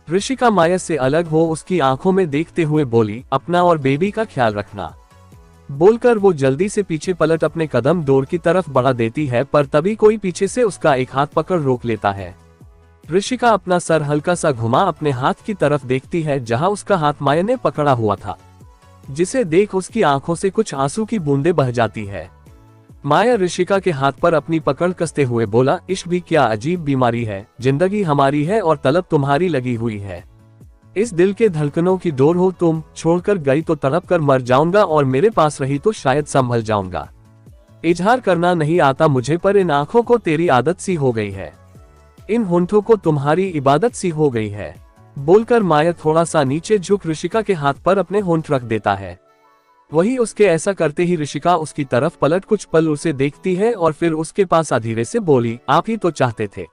ऋषिका माया से अलग हो उसकी आंखों में देखते हुए बोली, अपना और बेबी का ख्याल रखना। बोलकर वो जल्दी से पीछे पलट अपने कदम डोर की तरफ बढ़ा देती है, पर तभी कोई पीछे से उसका एक हाथ पकड़ रोक लेता है। ऋषिका अपना सर हल्का सा घुमा अपने हाथ की तरफ देखती है जहां उसका हाथ माया ने पकड़ा हुआ था, जिसे देख उसकी आंखों से कुछ आंसू की बूंदें बह जाती है। माया ऋषिका के हाथ पर अपनी पकड़ कसते हुए बोला, इश्क भी क्या अजीब बीमारी है, जिंदगी हमारी है और तलब तुम्हारी लगी हुई है। इस दिल के धड़कनों की डोर हो तुम, छोड़कर गई तो तड़प कर मर जाऊंगा और मेरे पास रही तो शायद संभल जाऊंगा। इजहार करना नहीं आता मुझे पर इन आंखों को तेरी आदत सी हो गई है, इन होंठों को तुम्हारी इबादत सी हो गई है। बोलकर माया थोड़ा सा नीचे झुक ऋषिका के हाथ पर अपने होंठ रख देता है। वही उसके ऐसा करते ही ऋषिका उसकी तरफ पलट कुछ पल उसे देखती है और फिर उसके पास धीरे से बोली, आप ही तो चाहते थे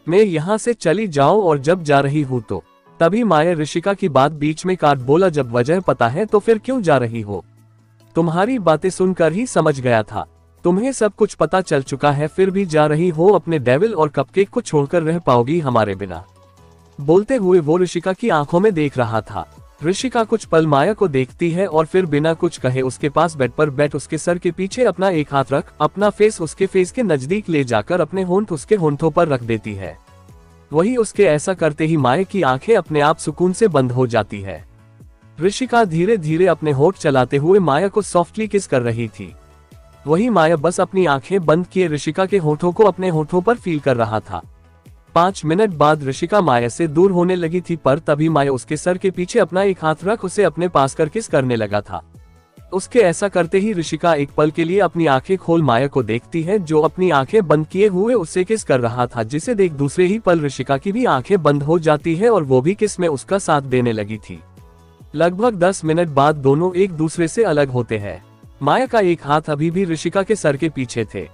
मैं यहाँ से चली जाऊं और जब जा रही हूँ तो। तभी माया ऋषिका की बात बीच में काट बोला, जब वजह पता है तो फिर क्यों जा रही हो? तुम्हारी बातें सुनकर ही समझ गया था, तुम्हें सब कुछ पता चल चुका है, फिर भी जा रही हो। अपने डेविल और कपकेक को छोड़कर रह पाओगी हमारे बिना? बोलते हुए वो ऋषिका की आंखों में देख रहा था। ऋषिका कुछ पल माया को देखती है और फिर बिना कुछ कहे उसके पास बेड पर बैठ उसके सर के पीछे अपना एक हाथ रख अपना फेस उसके फेस के नजदीक ले जाकर अपने होंठ उसके होंठों पर रख देती है। वही उसके ऐसा करते ही माया की आंखें अपने आप सुकून से बंद हो जाती है। ऋषिका धीरे धीरे अपने होंठ चलाते हुए माया को सॉफ्टली किस कर रही थी। वही माया बस अपनी आंखें बंद किए ऋषिका के होंठों को अपने होंठों पर फील कर रहा था। 5 मिनट बाद ऋषिका माया से दूर होने लगी थी, पर तभी माया उसके सर के पीछे अपना एक हाथ रख उसे अपने पास कर किस करने लगा था। उसके ऐसा करते ही ऋषिका एक पल के लिए अपनी आंखें खोल माया को देखती है जो अपनी आंखें बंद किए हुए उससे किस कर रहा था, जिसे देख दूसरे ही पल ऋषिका की भी आंखें बंद हो जाती है और वो भी किस में उसका साथ देने लगी थी। लगभग 10 मिनट बाद दोनों एक दूसरे से अलग होते हैं। माया का एक हाथ अभी भी ऋषिका के सर के पीछे थे।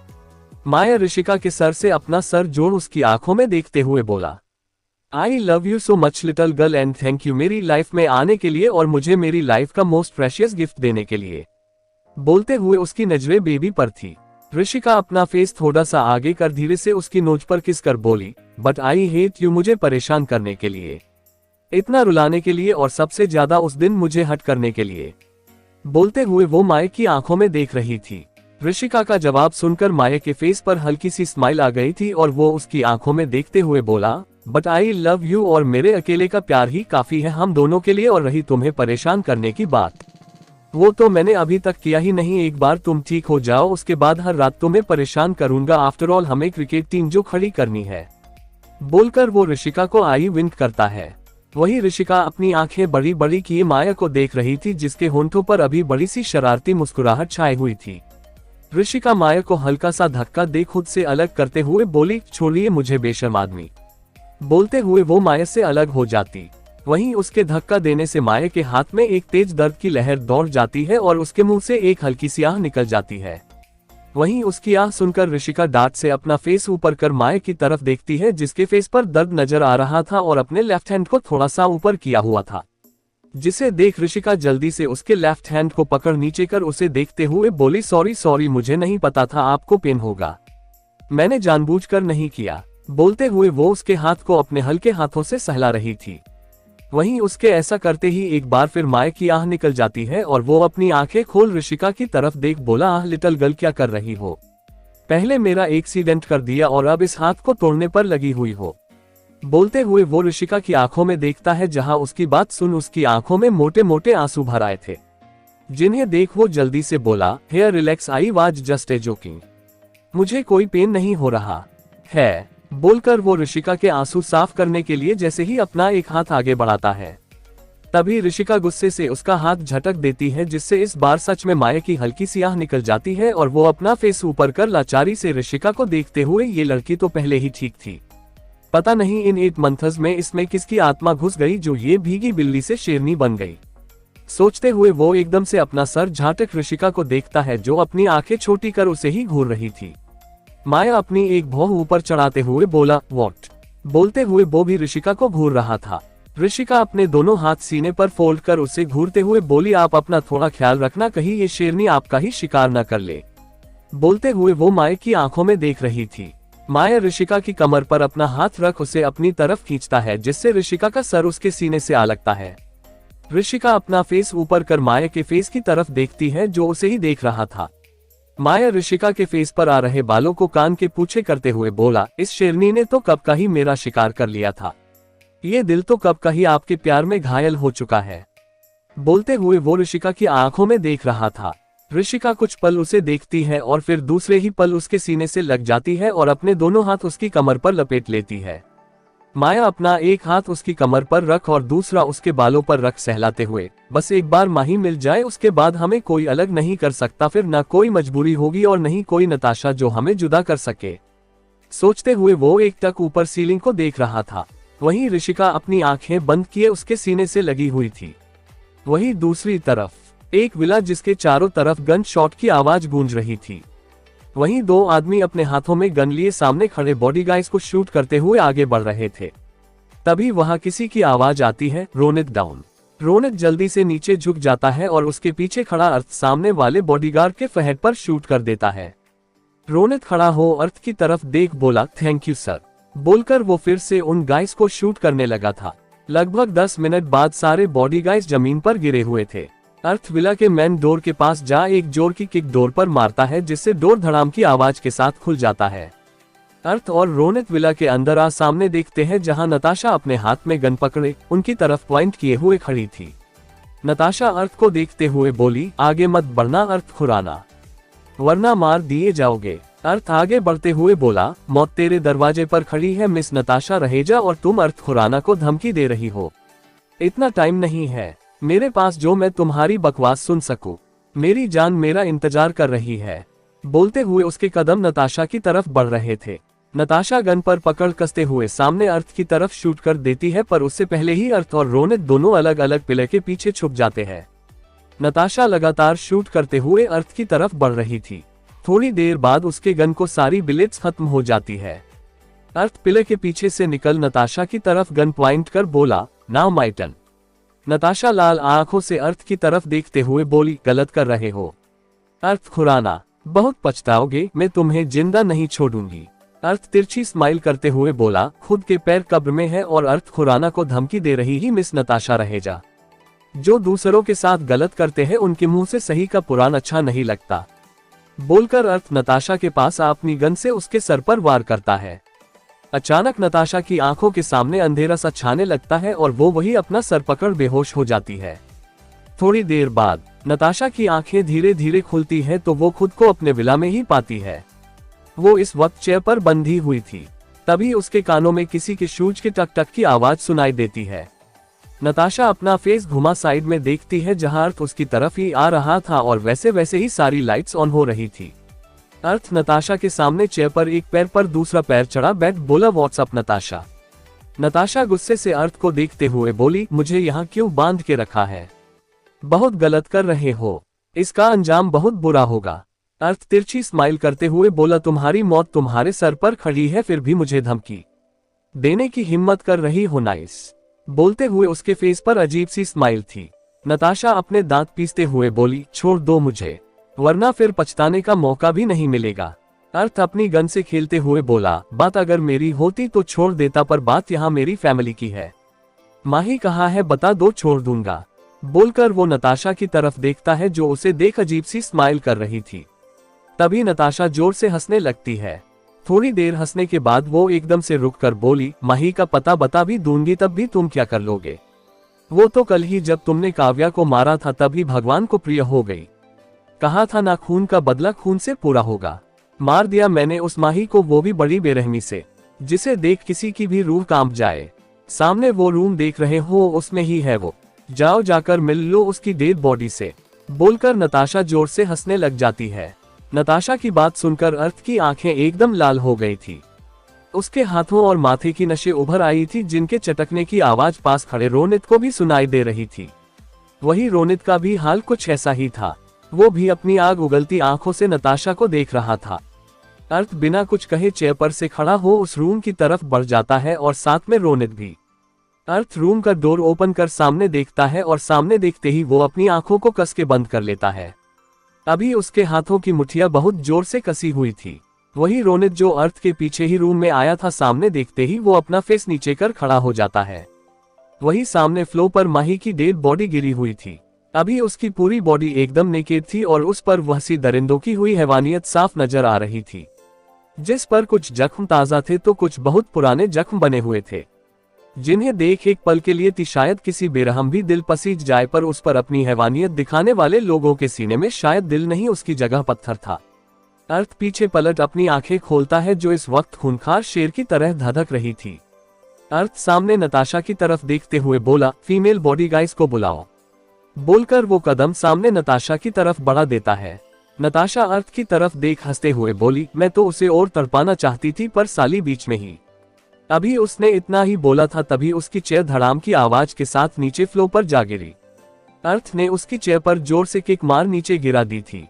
माया ऋषिका के सर से अपना सर जोड़ उसकी आंखों में देखते हुए बोला, I love you so much little girl and thank you मेरी लाइफ में आने के लिए और मुझे मेरी लाइफ का मोस्ट प्रेशियस गिफ्ट देने के लिए। बोलते हुए उसकी नजरें बेबी पर थी। ऋषिका अपना फेस थोड़ा सा आगे कर धीरे से उसकी नोच पर किस कर बोली, बट आई हेट यू मुझे परेशान करने के लिए, इतना रुलाने के लिए और सबसे ज्यादा उस दिन मुझे हट करने के लिए। बोलते हुए वो माया की आंखों में देख रही थी। ऋषिका का जवाब सुनकर माया के फेस पर हल्की सी स्माइल आ गई थी और वो उसकी आंखों में देखते हुए बोला, बट आई लव यू और मेरे अकेले का प्यार ही काफी है हम दोनों के लिए, और रही तुम्हें परेशान करने की बात, वो तो मैंने अभी तक किया ही नहीं। एक बार तुम ठीक हो जाओ उसके बाद हर रात तुम्हें परेशान करूंगा, आफ्टर ऑल हमें क्रिकेट टीम जो खड़ी करनी है। बोलकर वो ऋषिका को आई विंक करता है। वही ऋषिका अपनी आंखें बड़ी बड़ी किए माया को देख रही थी जिसके होंठों पर अभी बड़ी सी शरारती मुस्कुराहट छाई हुई थी। ऋषिका माया को हल्का सा धक्का दे खुद से अलग करते हुए बोली, छोड़िए मुझे बेशर्म आदमी। बोलते हुए वो माया से अलग हो जाती। वहीं उसके धक्का देने से माया के हाथ में एक तेज दर्द की लहर दौड़ जाती है और उसके मुंह से एक हल्की सी आह निकल जाती है। वहीं उसकी आह सुनकर ऋषिका डांट से अपना फेस ऊपर कर माया की तरफ देखती है जिसके फेस पर दर्द नजर आ रहा था और अपने लेफ्ट हैंड को थोड़ा सा ऊपर किया हुआ था, जिसे देख ऋषिका जल्दी से उसके लेफ्ट हैंड को पकड़ नीचे कर उसे देखते हुए बोली, सॉरी मुझे नहीं पता था आपको पेन होगा, मैंने जानबूझकर नहीं किया। बोलते हुए वो उसके हाथ को अपने हल्के हाथों से सहला रही थी। वहीं उसके ऐसा करते ही एक बार फिर माया की आह निकल जाती है और वो अपनी आंखें खोल ऋषिका की तरफ देख बोला, आह लिटल गर्ल क्या कर रही हो, पहले मेरा एक्सीडेंट कर दिया और अब इस हाथ को तोड़ने पर लगी हुई हो। बोलते हुए वो ऋषिका की आंखों में देखता है जहां उसकी बात सुन उसकी आंखों में मोटे मोटे आंसू भर आए थे, जिन्हें देख वो जल्दी से बोला, here relax I was just a joking, मुझे कोई पेन नहीं हो रहा है। बोलकर वो ऋषिका के आंसू साफ करने के लिए जैसे ही अपना एक हाथ आगे बढ़ाता है, तभी ऋषिका गुस्से से उसका हाथ झटक देती है जिससे इस बार सच में माया की हल्की सी आह निकल जाती है और वो अपना फेस ऊपर कर लाचारी से ऋषिका को देखते हुए, ये लड़की तो पहले ही ठीक थी, पता नहीं इन 8 मंथ्स में इसमें किसकी आत्मा घुस गई जो ये भीगी बिल्ली से शेरनी बन गई। सोचते हुए वो एकदम से अपना सर झाटक ऋषिका को देखता है जो अपनी आंखें छोटी कर उसे ही घूर रही थी। माया अपनी एक भौं ऊपर चढ़ाते हुए बोला, व्हाट। बोलते हुए वो भी ऋषिका को घूर रहा था। ऋषिका अपने दोनों हाथ सीने पर फोल्ड कर उसे घूरते हुए बोली, आप अपना थोड़ा ख्याल रखना, कहीं ये शेरनी आपका ही शिकार न कर ले। बोलते हुए वो माया की आंखों में देख रही थी। माया ऋषिका की कमर पर अपना हाथ रख उसे अपनी तरफ खींचता है, जिससे ऋषिका का सर उसके सीने से आ लगता है। ऋषिका अपना फेस ऊपर कर माया के फेस की तरफ देखती है, जो उसे ही देख रहा था। माया ऋषिका के फेस पर आ रहे बालों को कान के पूछे करते हुए बोला, इस शेरनी ने तो कब का ही मेरा शिकार कर लिया था। ये दिल तो कब का ही आपके प्यार में घायल हो चुका है। बोलते हुए वो ऋषिका की आंखों में देख रहा था। ऋषिका कुछ पल उसे देखती है और फिर दूसरे ही पल उसके सीने से लग जाती है और अपने दोनों हाथ उसकी कमर पर लपेट लेती है। माया अपना एक हाथ उसकी कमर पर रख और दूसरा उसके बालों पर रख सहलाते हुए, बस एक बार माही मिल जाए, उसके बाद हमें कोई अलग नहीं कर सकता, फिर ना कोई मजबूरी होगी और नहीं कोई नताशा जो हमें जुदा कर सके। सोचते हुए वो एक टक ऊपर सीलिंग को देख रहा था। वहीं ऋषिका अपनी आंखें बंद किए उसके सीने से लगी हुई थी। वहीं दूसरी तरफ एक विला जिसके चारों तरफ गन शॉट की आवाज गूंज रही थी। वहीं दो आदमी अपने हाथों में गन लिए सामने खड़े बॉडीगार्ड्स को शूट करते हुए आगे बढ़ रहे थे। तभी वहां किसी की आवाज आती है, रोनित डाउन। रोनित जल्दी से नीचे झुक जाता है और उसके पीछे खड़ा अर्थ सामने वाले बॉडीगार्ड के फहेड पर शूट कर देता है। रोनित खड़ा हो अर्थ की तरफ देख बोला, थैंक यू सर। बोलकर वो फिर से उन गाइस को शूट करने लगा था। लगभग 10 मिनट बाद सारे बॉडीगार्ड्स जमीन पर गिरे हुए थे। अर्थ विला के मेन डोर के पास जा एक जोर की किक डोर पर मारता है, जिससे डोर धड़ाम की आवाज के साथ खुल जाता है। अर्थ और रोनित विला के अंदर आ सामने देखते हैं, जहां नताशा अपने हाथ में गन पकड़े उनकी तरफ पॉइंट किए हुए खड़ी थी। नताशा अर्थ को देखते हुए बोली, आगे मत बढ़ना अर्थ खुराना, वरना मार दिए जाओगे। अर्थ आगे बढ़ते हुए बोला, मौत तेरे दरवाजे पर खड़ी है मिस नताशा रहेजा, और तुम अर्थ खुराना को धमकी दे रही हो। इतना टाइम नहीं है मेरे पास जो मैं तुम्हारी बकवास सुन सकूं। मेरी जान मेरा इंतजार कर रही है। बोलते हुए उसके कदम नताशा की तरफ बढ़ रहे थे। नताशा गन पर पकड़ कसते हुए सामने अर्थ की तरफ शूट कर देती है, पर उससे पहले ही अर्थ और रोनित दोनों अलग अलग पिलर के पीछे छुप जाते हैं। नताशा लगातार शूट करते हुए अर्थ की तरफ बढ़ रही थी। थोड़ी देर बाद उसके गन को सारी बुलेट्स खत्म हो जाती है। अर्थ पिलर के पीछे से निकल नताशा की तरफ गन पॉइंट कर बोला, नाउ माय टर्न। नताशा लाल आंखों से अर्थ की तरफ देखते हुए बोली, गलत कर रहे हो अर्थ खुराना, बहुत पछताओगे, मैं तुम्हें जिंदा नहीं छोड़ूंगी। अर्थ तिरछी स्माइल करते हुए बोला, खुद के पैर कब्र में है और अर्थ खुराना को धमकी दे रही ही मिस नताशा रहेजा। जो दूसरों के साथ गलत करते हैं उनके मुंह से सही का पुराण अच्छा नहीं लगता। बोलकर अर्थ नताशा के पास अपनी गन से उसके सर पर वार करता है। अचानक नताशा की आंखों के सामने अंधेरा सा छाने लगता है और वो वही अपना सर पकड़ बेहोश हो जाती है। थोड़ी देर बाद नताशा की आंखें धीरे धीरे खुलती है तो वो खुद को अपने विला में ही पाती है। वो इस वक्त चेयर पर बंधी हुई थी। तभी उसके कानों में किसी के शूज के टक टक की आवाज सुनाई देती है। नताशा अपना फेस घुमा साइड में देखती है, जहां अर्थ उसकी तरफ ही आ रहा था और वैसे वैसे ही सारी लाइट्स ऑन हो रही थी। अर्थ नताशा के सामने चेयर पर एक पैर पर दूसरा पैर चढ़ा बैठ बोला, व्हाट्सअप नताशा। नताशा गुस्से से अर्थ को देखते हुए बोली, मुझे यहाँ क्यों बांध के रखा है? बहुत गलत कर रहे हो, इसका अंजाम बहुत बुरा होगा। अर्थ तिरछी स्माइल करते हुए बोला, तुम्हारी मौत तुम्हारे सर पर खड़ी है, फिर भी मुझे धमकी देने की हिम्मत कर रही हो? नाइस। बोलते हुए उसके फेस पर अजीब सी स्माइल थी। नताशा अपने दांत पीसते हुए बोली, छोड़ दो मुझे, वरना फिर पछताने का मौका भी नहीं मिलेगा। अर्थ अपनी गन से खेलते हुए बोला, बात अगर मेरी होती तो छोड़ देता, पर बात यहाँ मेरी फैमिली की है। माही कहाँ है बता दो, छोड़ दूंगा। बोलकर वो नताशा की तरफ देखता है, जो उसे देख अजीब सी स्माइल कर रही थी। तभी नताशा जोर से हंसने लगती है। थोड़ी देर हंसने के बाद वो एकदम से रुककर बोली, माही का पता बता भी दूंगी तब भी तुम क्या कर लोगे? वो तो कल ही जब तुमने काव्या को मारा था तभी भगवान को प्रिय हो गई। कहा था ना, खून का बदला खून से पूरा होगा। मार दिया मैंने उस माही को, वो भी बड़ी बेरहमी से, जिसे देख किसी की भी रूह कांप जाए। सामने वो रूम देख रहे हो, उसमें ही है वो, जाओ जाकर मिल लो उसकी डेड बॉडी से। बोलकर नताशा जोर से हंसने लग जाती है। नताशा की बात सुनकर अर्थ की आंखें एकदम लाल हो गई थी। उसके हाथों और माथे की नसें उभर आई थी, जिनके चटकने की आवाज पास खड़े रोनित को भी सुनाई दे रही थी। वही रोनित का भी हाल कुछ ऐसा ही था। वो भी अपनी आग उगलती आंखों से नताशा को देख रहा था। अर्थ बिना कुछ कहे चेयर पर से खड़ा हो उस रूम की तरफ बढ़ जाता है और साथ में रोनित भी। अर्थ रूम का डोर ओपन कर सामने देखता है और सामने देखते ही वो अपनी आंखों को कस के बंद कर लेता है। अभी उसके हाथों की मुठ्ठियां बहुत जोर से कसी हुई थी। वही रोनित जो अर्थ के पीछे ही रूम में आया था, सामने देखते ही वो अपना फेस नीचे कर खड़ा हो जाता है। वही सामने फ्लो पर माही की डेड बॉडी गिरी हुई थी। अभी उसकी पूरी बॉडी एकदम नेकेड थी और उस पर वह सी दरिंदों की हुई हैवानियत साफ नजर आ रही थी, जिस पर कुछ जख्म ताजा थे तो कुछ बहुत पुराने जख्म बने हुए थे, जिन्हें देख एक पल के लिए शायद किसी बेरहम भी दिल पसीज जाए, पर उस पर अपनी हैवानियत दिखाने वाले लोगों के सीने में शायद दिल नहीं, उसकी जगह पत्थर था। अर्थ पीछे पलट अपनी आंखें खोलता है, जो इस वक्त खूंखार शेर की तरह धधक रही थी। अर्थ सामने नताशा की तरफ देखते हुए बोला, फीमेल बॉडी गाइज को बुलाओ। बोलकर वो कदम सामने नताशा की तरफ बढ़ा देता है। नताशा अर्थ की तरफ देख हंसते हुए बोली, मैं तो उसे और तड़पाना चाहती थी, पर साली बीच में ही। अभी उसने इतना ही बोला था, तभी उसकी चेयर धड़ाम की आवाज के साथ नीचे फ्लो पर जा गिरी। अर्थ ने उसकी चेयर पर जोर से किक मार नीचे गिरा दी थी।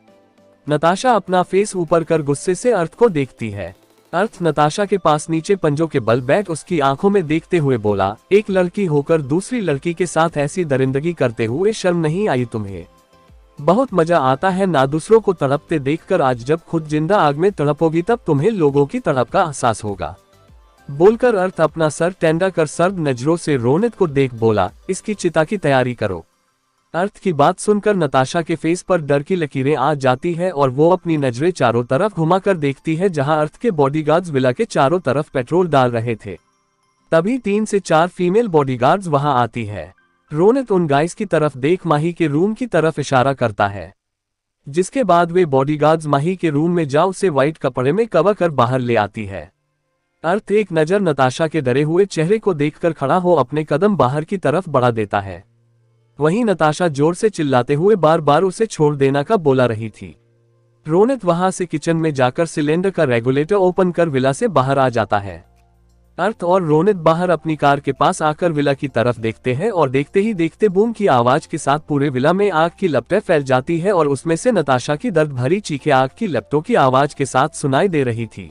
नताशा अपना फेस ऊपर कर गुस्से से अर्थ को देखती है। अर्थ नताशा के पास नीचे पंजों के बल बैठ उसकी आंखों में देखते हुए बोला, एक लड़की होकर दूसरी लड़की के साथ ऐसी दरिंदगी करते हुए शर्म नहीं आई तुम्हें? बहुत मजा आता है ना दूसरों को तड़पते देखकर, आज जब खुद जिंदा आग में तड़पोगी तब तुम्हें लोगों की तड़प का एहसास होगा। बोलकर अर्थ अपना सर टेंडा कर सर्द नजरों से रोनित को देख बोला, इसकी चिता की तैयारी करो। अर्थ की बात सुनकर नताशा के फेस पर डर की लकीरें आ जाती है और वो अपनी नजरें चारों तरफ घुमाकर देखती है, जहां अर्थ के बॉडीगार्ड्स विला के चारों तरफ पेट्रोल डाल रहे थे। तभी 3 से 4 फीमेल बॉडीगार्ड्स वहां आती है। रोनित उन गाइस की तरफ देख माही के रूम की तरफ इशारा करता है, जिसके बाद वे बॉडीगार्ड्स माही के रूम में जा उसे व्हाइट कपड़े में कवर कर बाहर ले आती है। अर्थ एक नजर नताशा के डरे हुए चेहरे को देखकर खड़ा हो अपने कदम बाहर की तरफ बढ़ा देता है। वहीं नताशा जोर से चिल्लाते हुए बार बार उसे छोड़ देना का बोला रही थी। रोनित वहां से किचन में जाकर सिलेंडर का रेगुलेटर ओपन कर विला से बाहर आ जाता है। अर्थ और रोनित बाहर अपनी कार के पास आकर विला की तरफ देखते हैं और देखते ही देखते बूम की आवाज के साथ पूरे विला में आग की लपटें फैल जाती है और उसमें से नताशा की दर्द भरी चीखें आग की लपटों की आवाज के साथ सुनाई दे रही थी,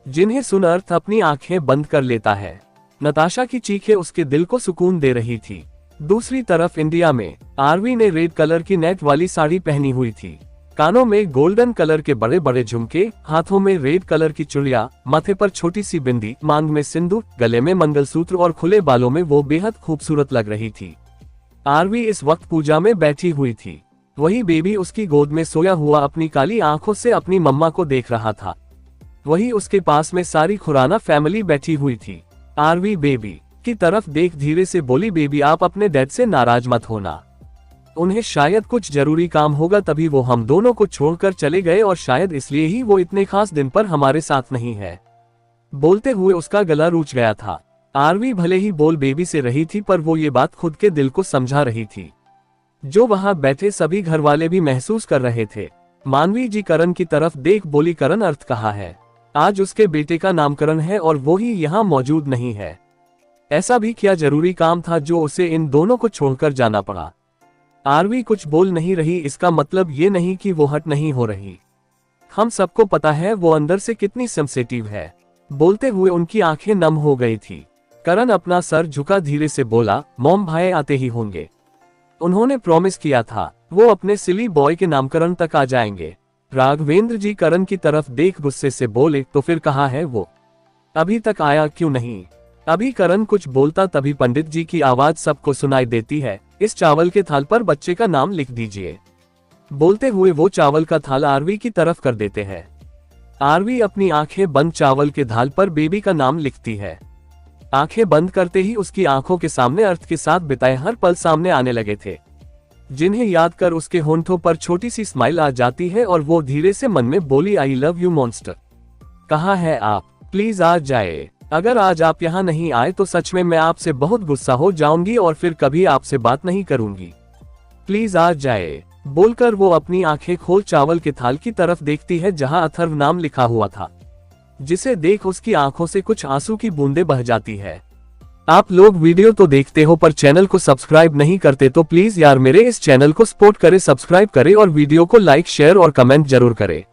जिन्हें सुन अर्थ अपनी आंखें बंद कर लेता है। नताशा की चीखें उसके दिल को सुकून दे रही थी। दूसरी तरफ इंडिया में आरवी ने रेड कलर की नेट वाली साड़ी पहनी हुई थी, कानों में गोल्डन कलर के बड़े बड़े झुमके, हाथों में रेड कलर की चूड़ियां, माथे पर छोटी सी बिंदी, मांग में सिंदूर, गले में मंगलसूत्र और खुले बालों में वो बेहद खूबसूरत लग रही थी। आरवी इस वक्त पूजा में बैठी हुई थी। वही बेबी उसकी गोद में सोया हुआ अपनी काली आंखों से अपनी मम्मा को देख रहा था। वही उसके पास में सारी खुराना फैमिली बैठी हुई थी। आरवी बेबी की तरफ देख धीरे से बोली, बेबी आप अपने डैड से नाराज मत होना, उन्हें शायद कुछ जरूरी काम होगा तभी वो हम दोनों को छोड़कर चले गए और शायद इसलिए ही वो इतने खास दिन पर हमारे साथ नहीं है। बोलते हुए उसका गला रूंच गया था। आरवी भले ही बोल बेबी से रही थी, पर वो ये बात खुद के दिल को समझा रही थी, जो वहां बैठे सभी घर वाले भी महसूस कर रहे थे। मानवी जी करण की तरफ देख बोली, करण अर्थ कहाँ है? आज उसके बेटे का नामकरण है और वो ही यहाँ मौजूद नहीं है। ऐसा भी क्या जरूरी काम था जो उसे इन दोनों को छोड़कर जाना पड़ा? आरवी कुछ बोल नहीं रही, इसका मतलब ये नहीं कि वो हट नहीं हो रही। हम सबको पता है वो अंदर से कितनी सेंसिटिव है। बोलते हुए उनकी आंखें नम हो गई थी। करण अपना सर झुका धीरे से बोला, मॉम भाई आते ही होंगे, उन्होंने प्रॉमिस किया था वो अपने सिली बॉय के नामकरण तक आ जाएंगे। राघवेंद्र जी करण की तरफ देख गुस्से से बोले, तो फिर कहाँ है वो? अभी तक आया क्यों नहीं? अभी करण कुछ बोलता तभी पंडित जी की आवाज सबको सुनाई देती है, इस चावल के थाल पर बच्चे का नाम लिख दीजिए। बोलते हुए वो चावल का थाल आरवी की तरफ कर देते हैं। आरवी अपनी आंखें बंद चावल के थाल पर बेबी का नाम लिखती है। आंखें बंद करते ही उसकी आंखों के सामने अर्थ के साथ बिताए हर पल सामने आने लगे थे, जिन्हें याद कर उसके होंठों पर छोटी सी स्माइल आ जाती है और वो धीरे से मन में बोली, आई लव यू मॉन्स्टर, कहाँ है आप? प्लीज आ जाए। अगर आज आप यहाँ नहीं आए तो सच में मैं आपसे बहुत गुस्सा हो जाऊंगी और फिर कभी आपसे बात नहीं करूंगी। प्लीज आ जाए। बोलकर वो अपनी आंखें खोल चावल के थाल की तरफ देखती है जहां अथर्व नाम लिखा हुआ था, जिसे देख उसकी आंखों से कुछ आंसू की बूंदें बह जाती है। आप लोग वीडियो तो देखते हो पर चैनल को सब्सक्राइब नहीं करते, तो प्लीज यार मेरे इस चैनल को सपोर्ट करे, सब्सक्राइब करे और वीडियो को लाइक शेयर और कमेंट जरूर करे।